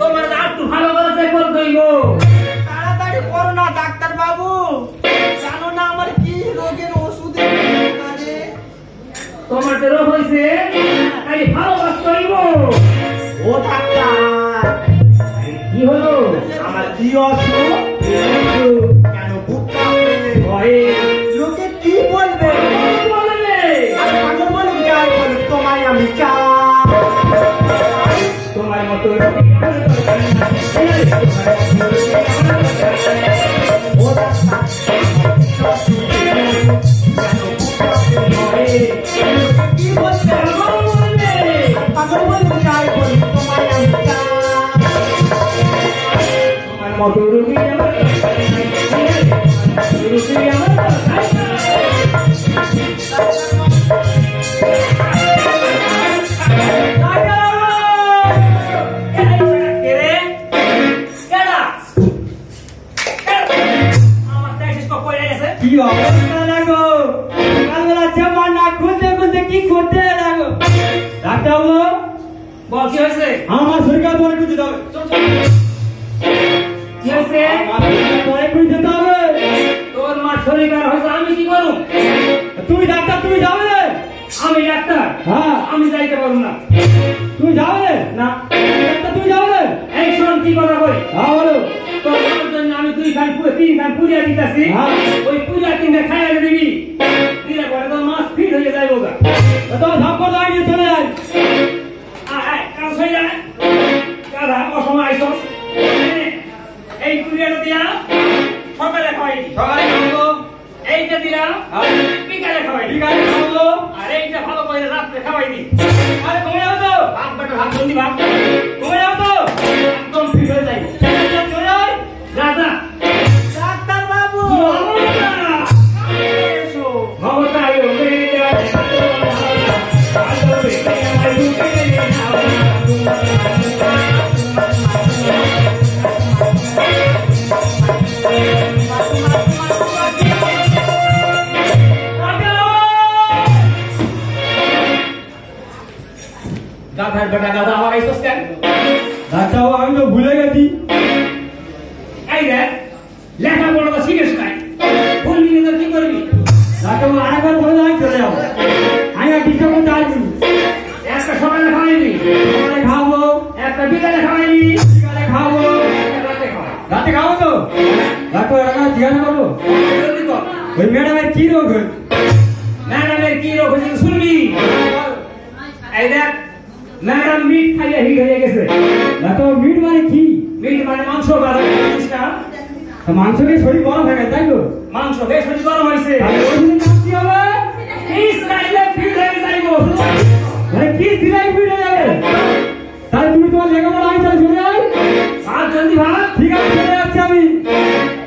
তোমার করিব। তাড়াতাড়ি করো না ডাক্তার বাবু, জানো না আমার কি রোগের ওষুধ আছে। তোমার যে রোগ হয়েছে তাই ভালো কাজ করিব। ও ডাক্তার কি হলো? আমার কি অসুখ? কেন বুক কাঁপে? ভয়ে লোকে কি বলবে? বলবে আর পাগল বলুক যাই বলুক, তোমায় আমি চাই। তোমার মতো ও ডাক্তার কি বলবে? পাগল বলুক যাই বলুক, তোমায় আমি চাই। তোমার মতো রুগী আমার রুগী আমার কি অবস্থা লাগো? সকালবেলা জামা না খুলতে খুলতে কি করতে লাগো? ডাক্তার বাবু, বল কি হয়েছে? আমার শরীরটা পরে খুঁজে দাও। কি হয়েছে? পরে খুঁজে যেতে হবে। তোর মা শরীর খারাপ হয়েছে, আমি কি করব? তুমি ডাক্তার, তুমি যাবে না? আমি ডাক্তার, হ্যাঁ আমি যাইতে পারবো না। তুমি যাবে না ডাক্তার, তুমি যাবে না? এই শোন কি কথা কই। হ্যাঁ বলো। তোর মার জন্য আমি 2 খান 3 খান পূজা দিতেছি। হ্যাঁ। ওই পূজা 3 খাইয়া দিবি, দিলে পরে তোর মাছ ফিট হয়ে যাইব গা। তোমার ধাপ্পর দাঁড়িয়ে চলে যায়। কাজ হয়ে যায় গাধা, অসময় আইসস। এই পূজাটা দিয়া সকালে খাওয়াইনি, সবাই খাবো। এইটা দিলাম বিকালে খাওয়াইনি, বিকালে খাবো। আর এইটা ভালো করে রাত্রে খাওয়াইনি। আরে কমে যাও তো, ভাত বেটা ভাত জলদি ভাত, কমে যাও তো। একদম ফিট হয়ে যাই। চলে যায়। রাজা ডাক্তার বাবু এসো। মমতা গাধার বেটা গাধা আমার আইসস কেন? ডাক্তার বাবু, আমি তো ভুলে গেছি। এই রে লেখাপড়া তো শিখিস নাই, ভুল নিয়ে তো কি করবি? ডাক্তার বাবু আরেকবার বলে দাও, আমি চলে যাবো। আমি আর ডিস্টার্ব করতে আসবি। একটা সকালে খাওয়াইবি, সকালে খাবো, একটা বিকালে খাওয়াইবি, বিকালে খাবো, একটা রাতে খাওয়াই। রাতে খাবো তো। ডাক্তার একটা জিজ্ঞাসা করবো, জলদি কর। ওই ম্যাডামের কি রোগ? ম্যাডামের কি রোগ হয়েছে শুনবি? এই দেখ, ম্যাডাম মিট খাইয়ে হিট হয়ে গেছে। ডাক্তার মিট মানে কি? মিট মানে মাংস, জানিস না? মাংস খেয়ে শরীর গরম হয়ে গেছে, তাই তো? মাংস বেশ শরীর গরম হয়েছে। তাহলে ওষুধের নাম কি হবে? ফিস খাইলে ফিট হয়ে যাইব। মানে কি সিলাই ফিট হয়ে যাবে? তাহলে তুমি তোমার লেখাপড়া আমি তাহলে চলে যাই। ভাত জলদি ভাত। ঠিক আছে, চলে যাচ্ছি আমি।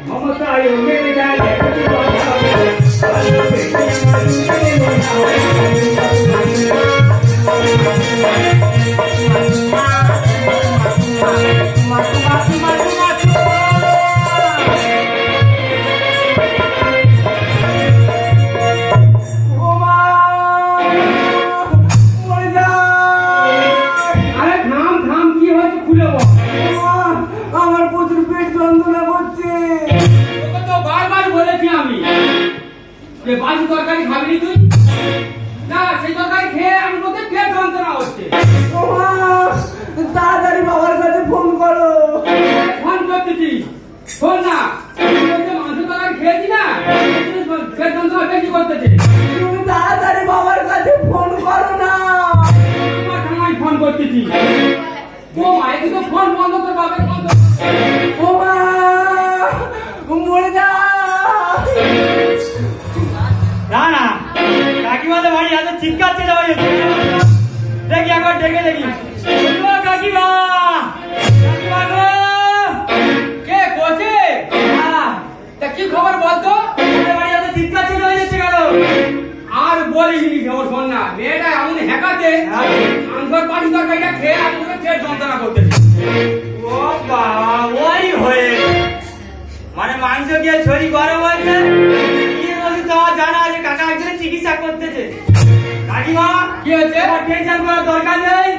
মমতা মেরে যায়। আরে থাম থাম, কি হয়েছে খুলে বল। আমার প্রচুর পেট যন্ত্রণা করছে। তোকে তো বারবার বলেছি আমি যে বাসি তরকারি খাবি নি তুই। না, সেই তরকারি খেয়ে আমি বলতে পেট যন্ত্রণা হচ্ছে। তাড়াতাড়ি বাবার কাছে ফোন করো। ফোন করতেছি, শোন না, তুই বলছে মাংস তরকারি খেয়েছি না, পেট যন্ত্রণা বেশি করতেছে। তুমি তাড়াতাড়ি বাবার কাছে ফোন করো না। আমার ঠামাই ফোন করতেছি। ও মা, এদিকে ফোন বন্ধ তোর বাবার বন্ধ। ও মা, মরে যা। না না, কাকিমাদের বাড়ি এত চিৎকারছে যাওয়া যেত। দেখি একবার ডেকে দেখি। ও কাকিমা, কাকিমা গো। কে কোচে? হ্যাঁ, তা কি খবর বলতো? আমাদের বাড়ি এত চিৎকারছে যাওয়া যাচ্ছে কেন? আর বলিনি খবর, শোন না, মেয়েটা এমন হ্যাকাতে মাংসর বাসি তরকারিটা খেয়ে আর তোকে পেট যন্ত্রণা করতেছে। ও বাবা, ওই হয়ে মানে মাংস খেয়ে শরীর গরম হয়েছে। কি বলছি তোমার জানা আছে, কাকা একজনের চিকিৎসা করতেছে। কাকিমা, কি হয়েছে? তোমার টেনশন করার দরকার নেই।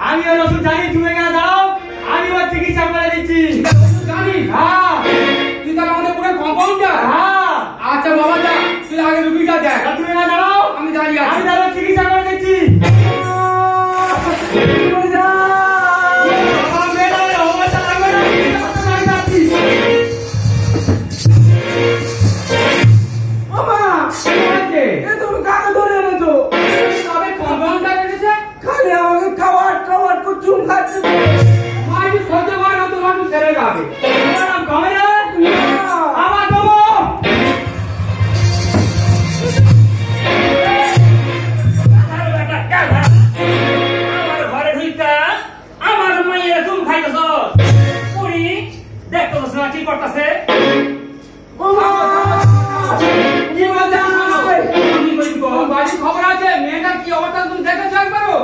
আমি ওর ওষুধ জানি, তুমি এখানে দাও, আমি ওর চিকিৎসা করে দিচ্ছি। জানিস ছেলে যাবে তোমার নাম কমে রে? আমার বাবু আমার ঘরে ঢুইকা আমার মাইয়ের চুম খাইতেছ পুরি দেখতো তো কি করতেছে কি বলতে আমি কইব বাড়ির খবর আছে মেয়েটার কি অবস্থা তুমি দেখেছো একবারও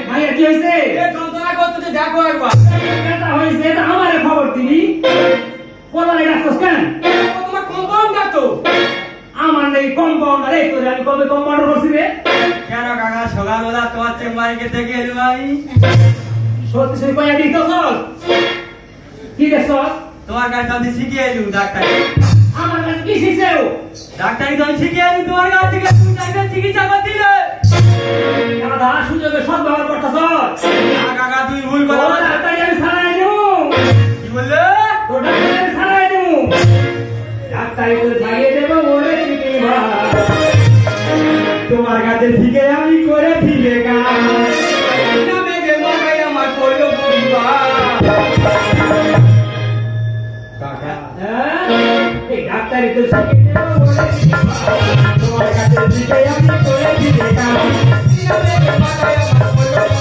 মাইয়া কি হইছে এ যন্ত্রণা করতেছে দেখো একবার এটা হইছে এটা আমারে খবর দিবি পলারে রাখছস কেন ও তোমার কম্পাউন্ডার তো আমার নেই কম্পাউন্ডার এই করে আমি কবে কম্পাউন্ডার করছি রে কেন কাকা সকালবেলা তোমার চেম্বারে গেছে গেল ভাই? সত্যি সত্যি কইয়া দিছস কি দেখছস তোমার কাছে আমি শিখে এলু ডাক্তারি। আমার কাছে কি শিখছেও ডাক্তারি তো আমি শিখে এলু তোমার কাছ থেকে, তুমি চাইবে চিকিৎসা করতে দিলে। দাদা সুযোগে সব ব্যবহার করতেছস না কাকা তুমি ভুল কথা তোর বলছো। ডাক্তারি আমি ছাড়াই দেবো কি বললে? তোর ডাক্তারি আমি ছাড়াই দেবো ডাক্তারি বলে ছাড়িয়ে দেবো ওরে চিঠি ভাই তোমার কাছে শিখে আমি করেছি রে কাজ। না মেঘে মাথায় আমার পড়লো বুড়িবা কাকা হ্যাঁ এই ডাক্তারি তো শিখে দেবো ওরে চিঠি ভাই তোমার কাছে শিখে আমি করেছি রে কাজ। না মেঘে মাথায় আমার পড়লো বুড়িবা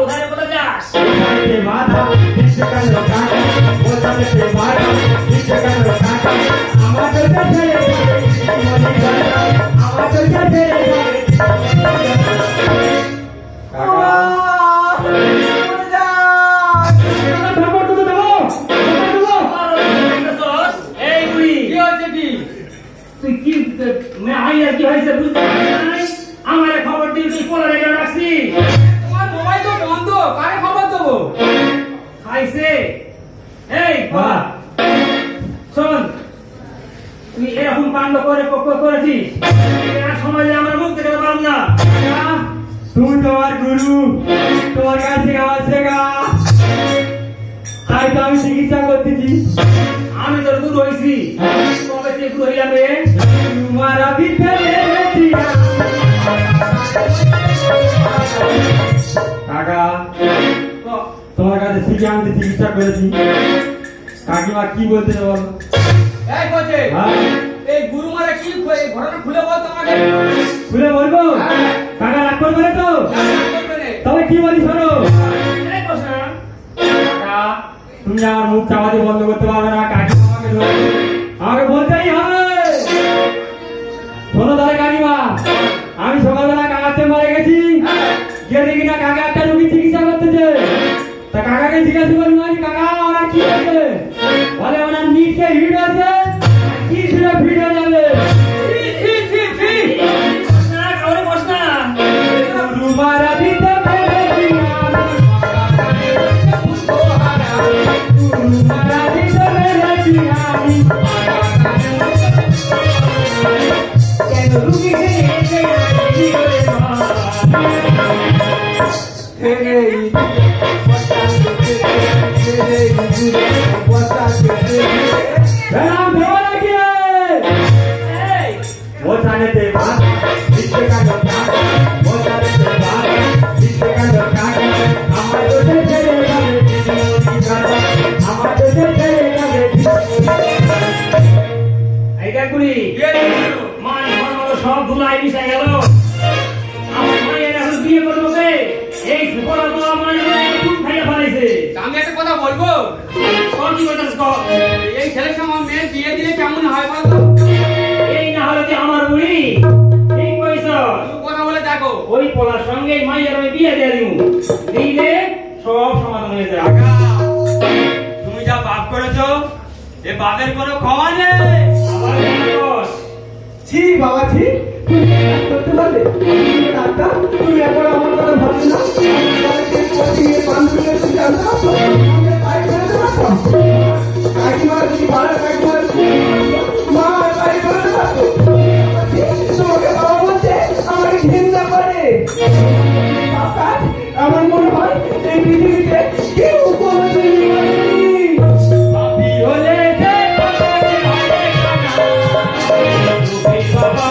উধারে বলে যাস ওখানে মাথা নিচে কান কাকা, ওখানে মাথা নিচে কান কাকা, আমার চোখে ছেড়ে যাবে মনি কাকা, আমার চোখে ছেড়ে যাবে কাকা। খবর তো দেবো এই বুড়ি কি হচ্ছে কি তুই কি আইয়া কি হয়েছে বুঝতে পারছিস না? আমারে খবর দিবি তুই পোলারে কেন রাখছি তোমার মোবাইল তো বন্ধ কারে খবর দেবো খাইছে এই পোলা শোন তুই এরকম কাণ্ড করেছিস আর সমাজে আমার মুখ দেখতে পারব না তুমি তোমার গুরু, তোমার কাছে আমার শেখা, তাই তো আমি চিকিৎসা করতেছি। আমি তোর গুরু হয়েছি কবে তুই গুরু হইলাম রে তোমার আবির্ভে পেয়েছি কাকা, তোমার কাছে শিখে আমি চিকিৎসা করেছি। কাকিমা কি বলতে বলো? এই কোচে হ্যাঁ? এই গুরু মারা কি এই ঘটনা খুলে বল তোমাকে খুলে বলবো? কাকা রাগ করবে না তো? তবে কি বলি শোনো এই বস না কাকা, তুমি আমার মুখ চাওয়াতে বন্ধ করতে পারবে না। কাকিমা আমাকে ধরবে, আমাকে বলতেই হবে। শোনো তাহলে কাকিমা, আমি সকালবেলা কাকার চেম্বারে গেছি, গিয়ে দেখি না কাকা একটা রোগী চিকিৎসা করতেছে। তা কাকাকে জিজ্ঞাসা করি না কাকা ওনার কি আছে, বলে ওনার নিচে ভিড় আছে, কি ছিল ভিড় হয়ে যাবে। বস না কাউরে বস না রুমারা দিতে পেরেছি আমি, রুমারা দিতে পেরেছি আমি, কেন রুগী খেয়ে কি করে রাম দেওয়া লাগিয়ে এই ওখানে তে বাদ নিচে কান কাকা, ওখানে তে বাদ নিচে কান কাকা, আমার তোতে ছেড়ে যাবে কাকা, আমার তোতে ছেড়ে যাবে। এই দেখ বুড়ি মান ধর্ম সব ধুলাই মিশে গেল আমার মায়ের এখন বিয়ে করবো কে এই সুপরা তো আমার খুব খাইয়া ফেলাইছে আমি একটা কথা বলবো কর কি বলতেছ কর এই ছেলের সঙ্গে আমার মেয়ের বিয়ে দিলে কেমন হয় বলতো এই না হলে কি আমার বুড়ি ঠিক কইছ তুই কথা বলে দেখো ওই পোলার সঙ্গে মাইয়ের আমি বিয়ে দিয়ে দিব দিলে সব সমাধান হয়ে যাবে কাকা, তুমি যা পাপ করেছো এ পাপের কোনো ক্ষমা নেই। আবার বস ছি বাবা ছি তুমি কাজ করতে পারবে তুমি ডাক্তার তুমি একবার আমার কথা ভাবছো না কাকিমা যদি ভালো কাকিমা মা বাড়ি করতে পারতো তোমাকে বাবা বলছে আমাকে ঘৃণা করে ডাক্তার আমার মনে হয় এই পৃথিবীতে কেউ কোনোদিন মানেনি পাপী হলে যে পাপে হবে কাকা, বাবা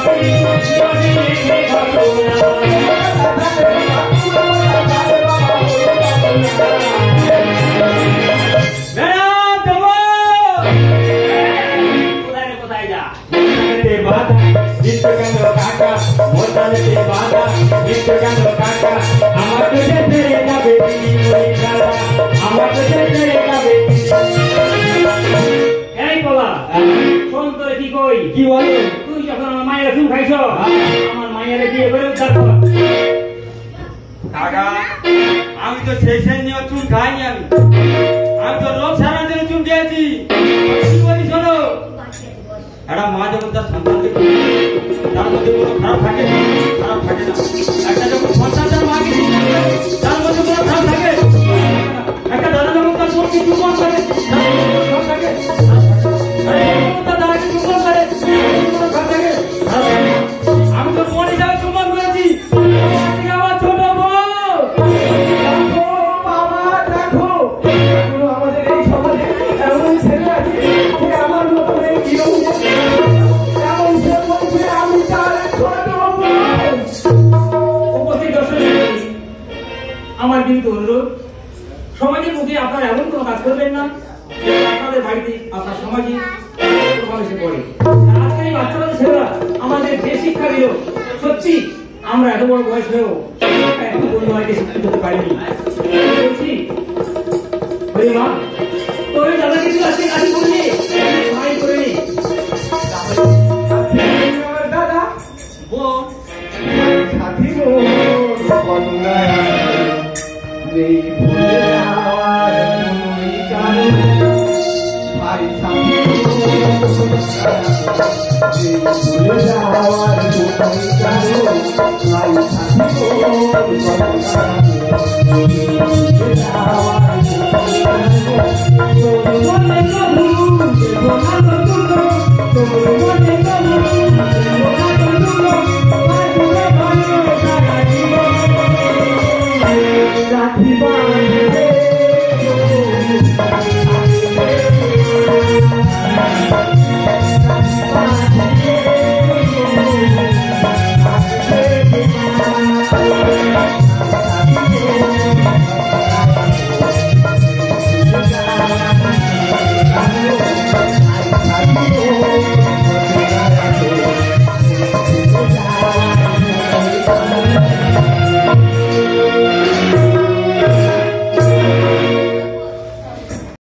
দেখছো কেন কাকা আমার পেটে ছেড়ে যাবে ওই দাদা আমার পেটে ছেড়ে যাবে এই বলা শোন তোরে কি কই কি বলে তুই যখন আমার মায়ের চুল খাইছ আমার মায়ের বিয়ে করে উদ্ধার কর কাকা আমি তো সেই নিয়ে চুল খাইনি আমি তো রোজ সারা দিন চুল খেয়েছি কি বলি শোনো একটা মা যখন তার সন্তানকে তার মধ্যে কোনো খারাপ থাকে না একটা যখন সন্তান তার মাকে তার মধ্যে কোনো খারাপ থাকে একটা দাদা যখন তার বোনকে চুম্বন করে তার মধ্যে কোনো খারাপ থাকে তার দাদাকে চুম্বন করে কোনো খারাপ থাকে আমি তো বোন হিসাবে চুম্বন করেছি আমার ছোট বোন দেখো বাবা দেখো এখনো আমাদের এই সমাজে এমন ছেলে আছে যে আমার মতো এই জীবন এমন সে বলছে আমি তার ছোট বোন। উপস্থিত দর্শক আমার কিন্তু অনুরোধ সমাজের মুখে আপনারা এমন কোনো কাজ করবেন না যে আপনাদের বাড়িতে আপনার সমাজে প্রভাবে পড়ে আজকের এই বাচ্চাদের ছেলেরা আমাদের যে শিক্ষা দিল সত্যি আমরা এত বড় বয়স হয়েও এখন পরিবারকে শিক্ষিত হতে পারিনি বলছি ওই মা তোর দাদা কিছু আজকে কাজী করলি ভাই করে নি আমার দাদা বোন সাথী বোন বন্যায় নেই ভুলে যাওয়ার কোনোই কারণ ভাই সাথী ভুলে যাওয়ার কোনোই কারণ ভাই সাথী ভুলে যাওয়ার কোনোই কারণ